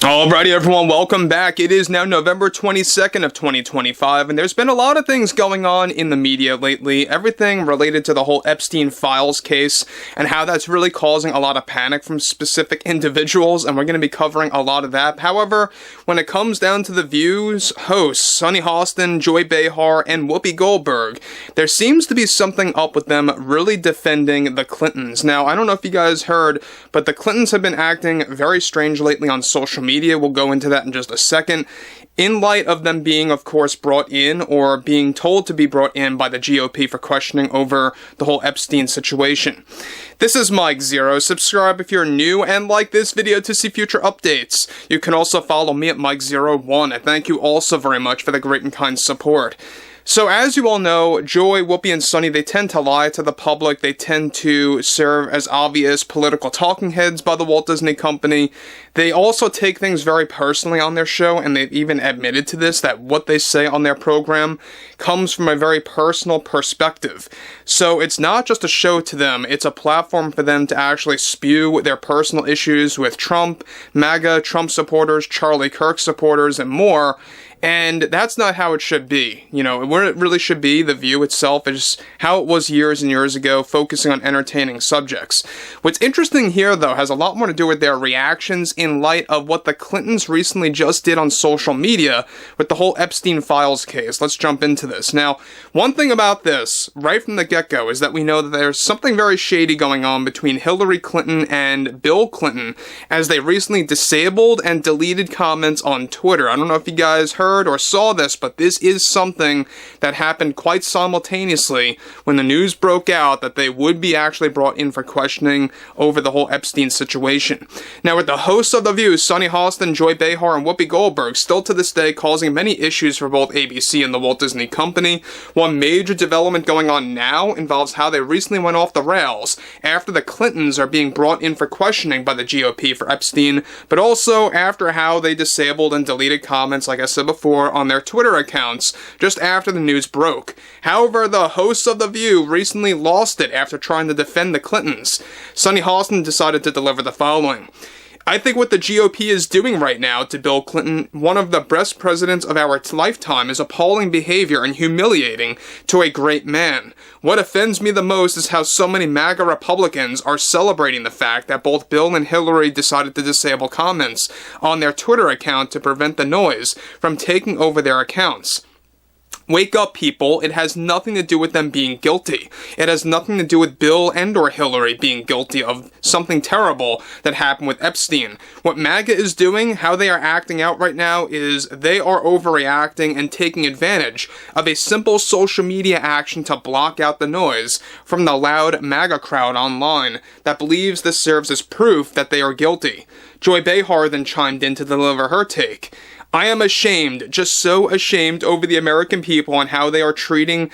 Alrighty everyone, welcome back. It is now November 22nd of 2025, and there's been a lot of things going on in the media lately, everything related to the whole Epstein files case, and how that's really causing a lot of panic from specific individuals, and we're going to be covering a lot of that. However, when it comes down to the View's hosts, Sunny Hostin, Joy Behar, and Whoopi Goldberg, there seems to be something up with them really defending the Clintons. Now, I don't know if you guys heard, but the Clintons have been acting very strange lately on social media. We'll go into that in just a second. In light of them being, of course, brought in or being told to be brought in by the GOP for questioning over the whole Epstein situation. This is Mike Zero. Subscribe if you're new and like this video to see future updates. You can also follow me at Mike01. I thank you all so very much for the great and kind support. So as you all know, Joy, Whoopi, and Sunny, they tend to lie to the public. They tend to serve as obvious political talking heads by the Walt Disney Company. They also take things very personally on their show, and they've even admitted to this, that what they say on their program comes from a very personal perspective. So it's not just a show to them, it's a platform for them to actually spew their personal issues with Trump, MAGA, Trump supporters, Charlie Kirk supporters, and more. And that's not how it should be. You know, where it really should be, the View itself, is how it was years and years ago, focusing on entertaining subjects. What's interesting here, though, has a lot more to do with their reactions in light of what the Clintons recently just did on social media with the whole Epstein files case. Let's jump into this. Now, one thing about this, right from the get-go, is that we know that there's something very shady going on between Hillary Clinton and Bill Clinton, as they recently disabled and deleted comments on Twitter. I don't know if you guys heard or saw this, but this is something that happened quite simultaneously when the news broke out that they would be actually brought in for questioning over the whole Epstein situation. Now, with the hosts of The View, Sunny Hostin, Joy Behar, and Whoopi Goldberg still to this day causing many issues for both ABC and the Walt Disney Company, one major development going on now involves how they recently went off the rails after the Clintons are being brought in for questioning by the GOP for Epstein, but also after how they disabled and deleted comments, like I said before, on their Twitter accounts just after the news broke. However, the hosts of The View recently lost it after trying to defend the Clintons. Sunny Hostin decided to deliver the following. I think what the GOP is doing right now to Bill Clinton, one of the best presidents of our lifetime, is appalling behavior and humiliating to a great man. What offends me the most is how so many MAGA Republicans are celebrating the fact that both Bill and Hillary decided to disable comments on their Twitter account to prevent the noise from taking over their accounts. Wake up, people. It has nothing to do with them being guilty. It has nothing to do with Bill and or Hillary being guilty of something terrible that happened with Epstein. What MAGA is doing, how they are acting out right now, is they are overreacting and taking advantage of a simple social media action to block out the noise from the loud MAGA crowd online that believes this serves as proof that they are guilty. Joy Behar then chimed in to deliver her take. I am ashamed, just so ashamed over the American people and how they are treating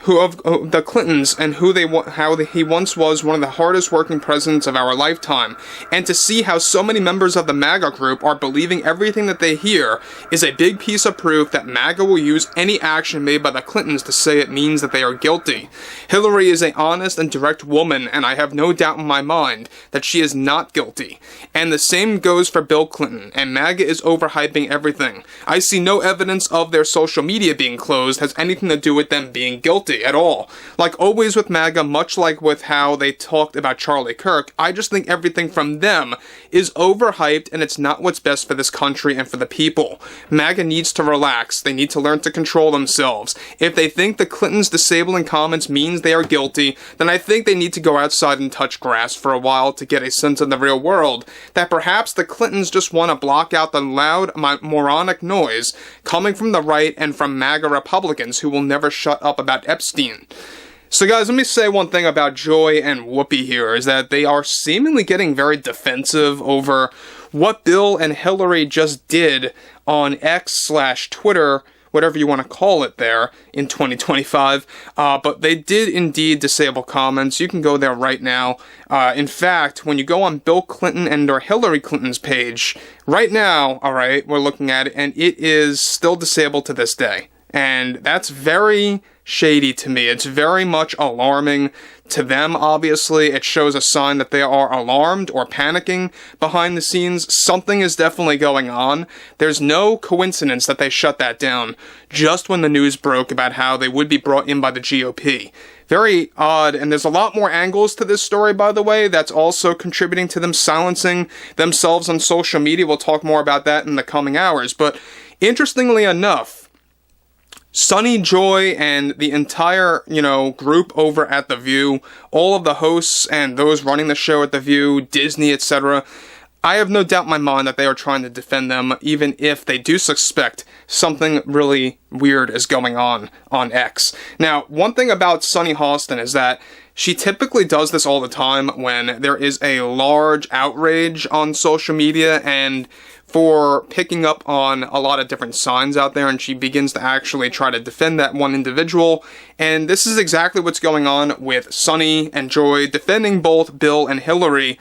the Clintons and how he once was one of the hardest working presidents of our lifetime, and to see how so many members of the MAGA group are believing everything that they hear is a big piece of proof that MAGA will use any action made by the Clintons to say it means that they are guilty. Hillary is an honest and direct woman, and I have no doubt in my mind that she is not guilty. And the same goes for Bill Clinton, and MAGA is overhyping everything. I see no evidence of their social media being closed has anything to do with them being guilty at all. Like always with MAGA, much like with how they talked about Charlie Kirk, I just think everything from them is overhyped and it's not what's best for this country and for the people. MAGA needs to relax. They need to learn to control themselves. If they think the Clintons disabling comments means they are guilty, then I think they need to go outside and touch grass for a while to get a sense of the real world, that perhaps the Clintons just want to block out the loud, moronic noise coming from the right and from MAGA Republicans who will never shut up about Epstein. So guys, let me say one thing about Joy and Whoopi here, is that they are seemingly getting very defensive over what Bill and Hillary just did on X/Twitter, whatever you want to call it there, in 2025, but they did indeed disable comments. You can go there right now. In fact, when you go on Bill Clinton and or Hillary Clinton's page, right now, alright, we're looking at it, and it is still disabled to this day. And that's very shady to me. It's very much alarming to them, obviously. It shows a sign that they are alarmed or panicking behind the scenes. Something is definitely going on. There's no coincidence that they shut that down just when the news broke about how they would be brought in by the GOP. Very odd, and there's a lot more angles to this story, by the way, that's also contributing to them silencing themselves on social media. We'll talk more about that in the coming hours. But interestingly enough, Sunny, Joy, and the entire, group over at The View, all of the hosts and those running the show at The View, Disney, etc., I have no doubt in my mind that they are trying to defend them, even if they do suspect something really weird is going on X. Now, one thing about Sunny Hostin is that she typically does this all the time when there is a large outrage on social media and for picking up on a lot of different signs out there, and she begins to actually try to defend that one individual. And this is exactly what's going on with Sunny and Joy, defending both Bill and Hillary.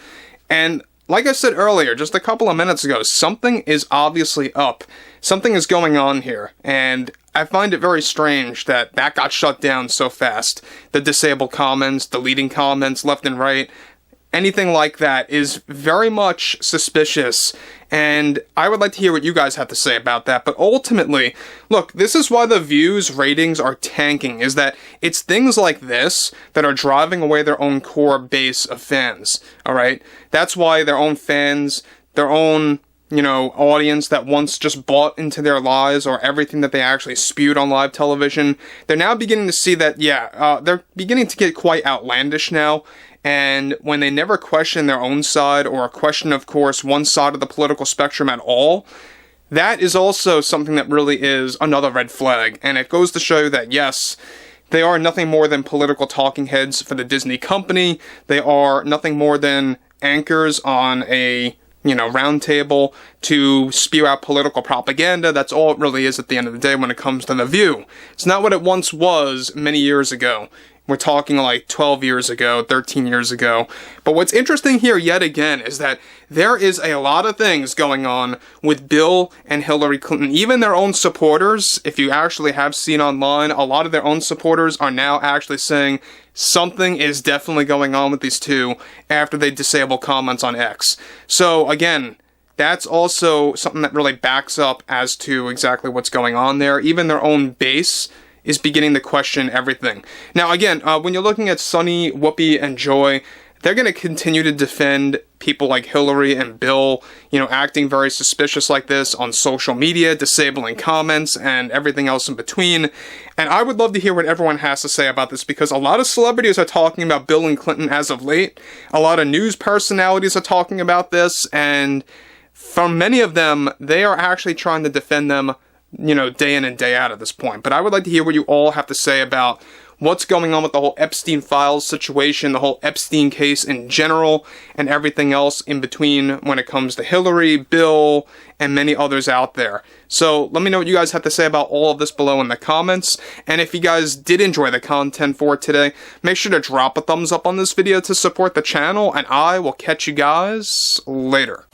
And like I said earlier, just a couple of minutes ago, something is obviously up. Something is going on here, and I find it very strange that that got shut down so fast. The disabled comments, deleting comments left and right, anything like that is very much suspicious, and I would like to hear what you guys have to say about that. But ultimately, look, this is why The View's ratings are tanking, is that it's things like this that are driving away their own core base of fans, alright? That's why their own fans, their own, audience that once just bought into their lies or everything that they actually spewed on live television, they're now beginning to see that, they're beginning to get quite outlandish now. And when they never question their own side or question, of course, one side of the political spectrum at all, that is also something that really is another red flag. And it goes to show that, yes, they are nothing more than political talking heads for the Disney company. They are nothing more than anchors on a, round table to spew out political propaganda. That's all it really is at the end of the day when it comes to The View. It's not what it once was many years ago. We're talking like 12 years ago, 13 years ago. But what's interesting here yet again is that there is a lot of things going on with Bill and Hillary Clinton. Even their own supporters, if you actually have seen online, a lot of their own supporters are now actually saying something is definitely going on with these two after they disable comments on X. So again, that's also something that really backs up as to exactly what's going on there. Even their own base is beginning to question everything. Now, again, when you're looking at Sunny, Whoopi, and Joy, they're going to continue to defend people like Hillary and Bill, acting very suspicious like this on social media, disabling comments, and everything else in between. And I would love to hear what everyone has to say about this, because a lot of celebrities are talking about Bill and Clinton as of late. A lot of news personalities are talking about this, and from many of them, they are actually trying to defend them day in and day out at this point. But I would like to hear what you all have to say about what's going on with the whole Epstein files situation, the whole Epstein case in general, and everything else in between when it comes to Hillary, Bill, and many others out there. So let me know what you guys have to say about all of this below in the comments. And if you guys did enjoy the content for today, make sure to drop a thumbs up on this video to support the channel, and I will catch you guys later.